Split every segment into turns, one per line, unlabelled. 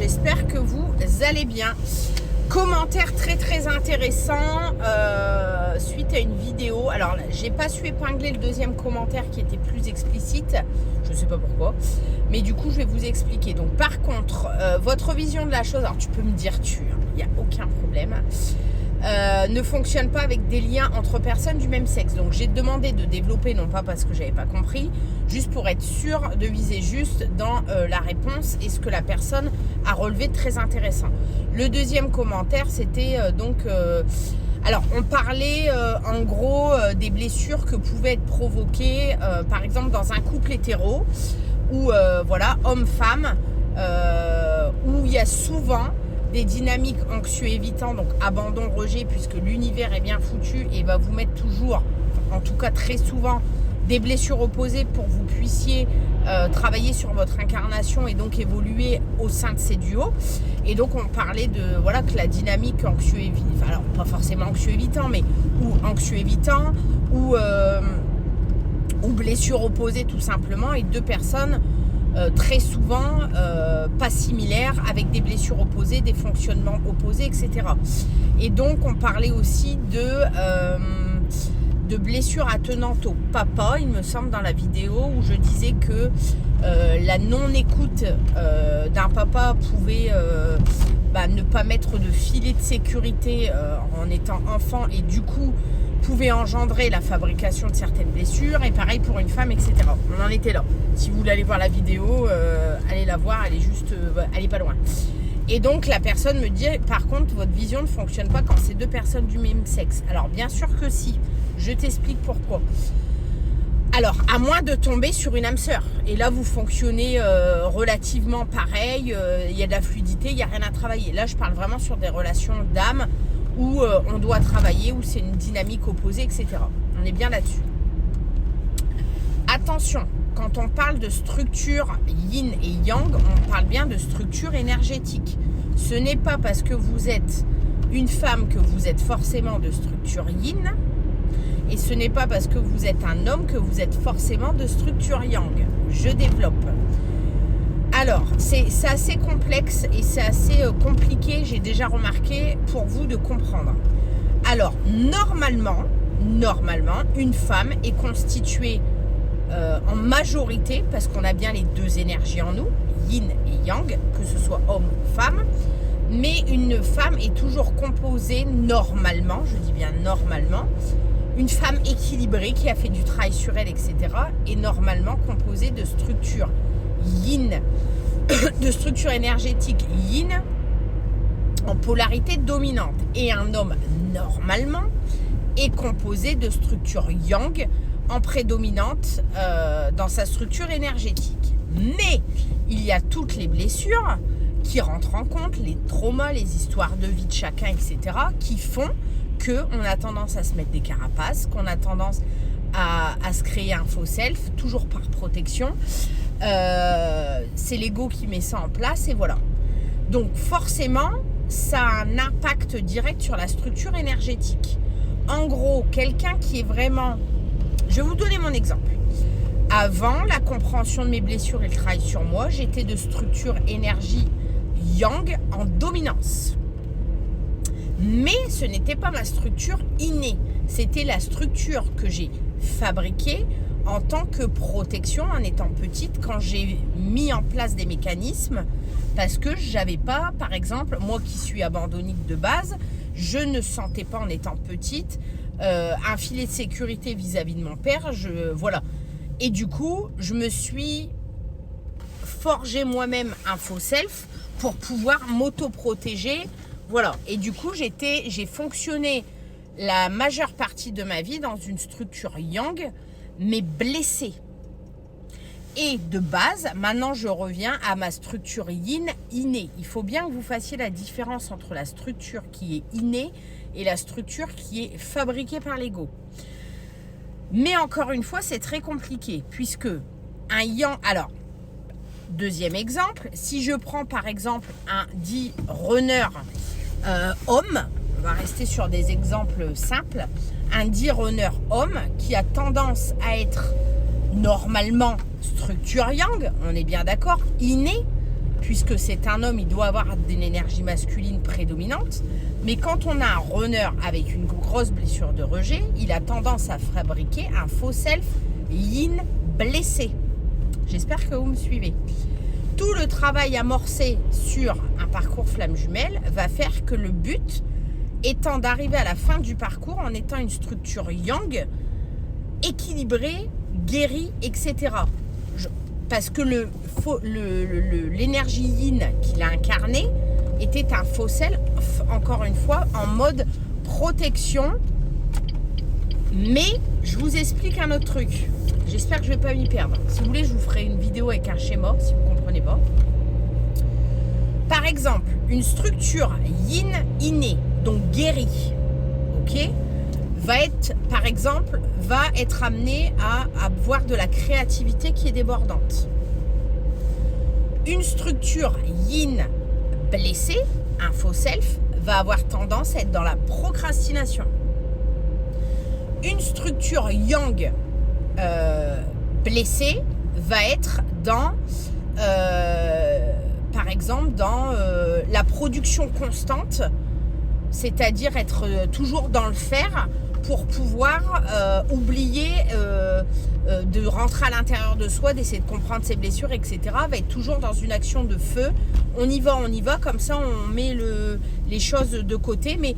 j'espère que vous allez bien. Commentaire très intéressant suite à une vidéo. Alors j'ai pas su épingler le deuxième commentaire qui était plus explicite, je sais pas pourquoi, mais du coup je vais vous expliquer. Donc par contre, votre vision de la chose, alors tu peux me dire il n'y a aucun problème, ne fonctionne pas avec des liens entre personnes du même sexe. Donc j'ai demandé de développer, non pas parce que j'avais pas compris, juste pour être sûr de viser juste dans la réponse et ce que la personne a relevé de très intéressant. Le deuxième commentaire, c'était alors on parlait en gros des blessures que pouvaient être provoquées par exemple dans un couple hétéro où voilà, homme-femme, où il y a souvent des dynamiques anxieux-évitants, donc abandon, rejet, puisque l'univers est bien foutu et va vous mettre toujours, en tout cas très souvent, des blessures opposées pour que vous puissiez travailler sur votre incarnation et donc évoluer au sein de ces duos. Et donc on parlait de voilà que la dynamique anxieux-évitant, alors pas forcément anxieux-évitant, mais ou anxieux-évitant ou blessures opposées tout simplement, et deux personnes très souvent pas similaires, avec des blessures opposées, des fonctionnements opposés, etc. Et donc on parlait aussi de blessures attenantes au papa, il me semble, dans la vidéo où je disais que la non-écoute d'un papa pouvait ne pas mettre de filet de sécurité en étant enfant, et du coup pouvait engendrer la fabrication de certaines blessures, et pareil pour une femme, etc. On en était là. Si vous voulez aller voir la vidéo, allez la voir, elle est juste, elle est pas loin. Et donc la personne me dit, par contre, votre vision ne fonctionne pas quand c'est deux personnes du même sexe. Alors bien sûr que si, je t'explique pourquoi. Alors, à moins de tomber sur une âme sœur, et là vous fonctionnez relativement pareil, il y a de la fluidité, il n'y a rien à travailler. Là je parle vraiment sur des relations d'âme où on doit travailler, où c'est une dynamique opposée, etc. On est bien là-dessus. Attention, quand on parle de structure yin et yang, on parle bien de structure énergétique. Ce n'est pas parce que vous êtes une femme que vous êtes forcément de structure yin, et ce n'est pas parce que vous êtes un homme que vous êtes forcément de structure yang. Je développe. Alors, c'est assez complexe et c'est assez compliqué, j'ai déjà remarqué, pour vous de comprendre. Alors, normalement, une femme est constituée en majorité, parce qu'on a bien les deux énergies en nous, yin et yang, que ce soit homme ou femme, mais une femme est toujours composée normalement, je dis bien normalement, une femme équilibrée qui a fait du travail sur elle, etc., est normalement composée de structures yin, de structure énergétique yin en polarité dominante, et un homme normalement est composé de structure yang en prédominante dans sa structure énergétique. Mais il y a toutes les blessures qui rentrent en compte, les traumas, les histoires de vie de chacun, etc., qui font qu'on a tendance à se mettre des carapaces, qu'on a tendance à se créer un faux self, toujours par protection. C'est l'ego qui met ça en place, et voilà. Donc forcément, ça a un impact direct sur la structure énergétique. En gros, quelqu'un qui est vraiment... Je vais vous donner mon exemple. Avant la compréhension de mes blessures et le travail sur moi, j'étais de structure énergie yang en dominance. Mais ce n'était pas ma structure innée. C'était la structure que j'ai fabriquée en tant que protection en étant petite, quand j'ai mis en place des mécanismes, parce que j'avais pas, par exemple, moi qui suis abandonnique de base, je ne sentais pas en étant petite un filet de sécurité vis-à-vis de mon père, voilà. Et du coup, je me suis forgé moi-même un faux self pour pouvoir m'auto-protéger, voilà. Et du coup, j'ai fonctionné la majeure partie de ma vie dans une structure yang, mais blessée. Et de base, maintenant je reviens à ma structure yin innée. Il faut bien que vous fassiez la différence entre la structure qui est innée et la structure qui est fabriquée par l'ego. Mais encore une fois, c'est très compliqué, puisque un yang... Alors, deuxième exemple, si je prends par exemple un dit runner homme, on va rester sur des exemples simples, un dit runner homme qui a tendance à être normalement structure yang, on est bien d'accord, inné, puisque c'est un homme, il doit avoir une énergie masculine prédominante. Mais quand on a un runner avec une grosse blessure de rejet, il a tendance à fabriquer un faux self yin blessé. J'espère que vous me suivez. Tout le travail amorcé sur un parcours flamme jumelle va faire que le but étant d'arriver à la fin du parcours en étant une structure yang, équilibrée, guérie, etc. Parce que l'énergie yin qu'il a incarnée était un faux self, encore une fois, en mode protection. Mais je vous explique un autre truc. J'espère que je ne vais pas m'y perdre. Si vous voulez, je vous ferai une vidéo avec un schéma, si vous ne comprenez pas. Par exemple, une structure yin innée, donc guérie, ok, va être amenée à avoir de la créativité qui est débordante. Une structure yin blessée, un faux self, va avoir tendance à être dans la procrastination. Une structure yang blessée va être dans, par exemple, dans la production constante, c'est-à-dire être toujours dans le faire pour pouvoir oublier de rentrer à l'intérieur de soi, d'essayer de comprendre ses blessures, etc. Va être toujours dans une action de feu. On y va, comme ça on met les choses de côté, mais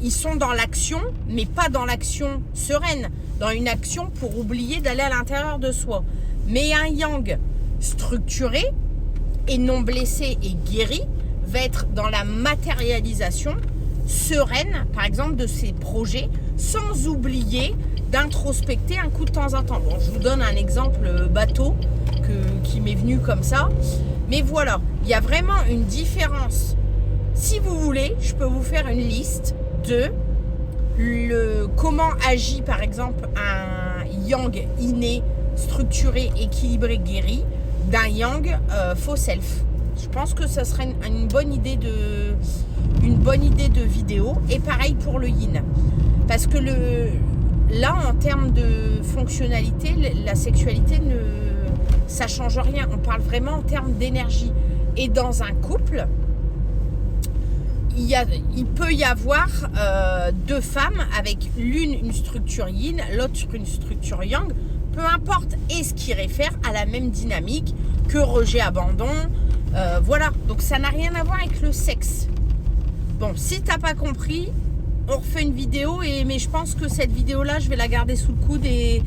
ils sont dans l'action, mais pas dans l'action sereine, dans une action pour oublier d'aller à l'intérieur de soi. Mais un yang structuré et non blessé et guéri va être dans la matérialisation sereine, par exemple, de ses projets, sans oublier d'introspecter un coup de temps en temps. Bon, je vous donne un exemple bateau qui m'est venu comme ça. Mais voilà, il y a vraiment une différence. Si vous voulez, je peux vous faire une liste de comment agit par exemple un yang inné, structuré, équilibré, guéri, d'un yang faux self. Je pense que ça serait une bonne idée de vidéo. Et pareil pour le yin. Parce que là, en termes de fonctionnalité, la sexualité, ça change rien. On parle vraiment en termes d'énergie. Et dans un couple, il peut y avoir deux femmes avec l'une une structure yin, l'autre une structure yang, peu importe, et ce qui réfère à la même dynamique que rejet-abandon. Voilà, donc ça n'a rien à voir avec le sexe. Bon, si t'as pas compris, on refait une vidéo, mais je pense que cette vidéo-là, je vais la garder sous le coude et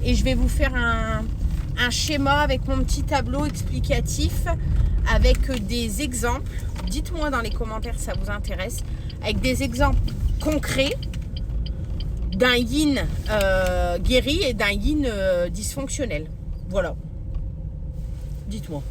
je vais vous faire un schéma avec mon petit tableau explicatif avec des exemples. Dites-moi dans les commentaires si ça vous intéresse, avec des exemples concrets d'un yin guéri et d'un yin dysfonctionnel. Voilà. Dites-moi.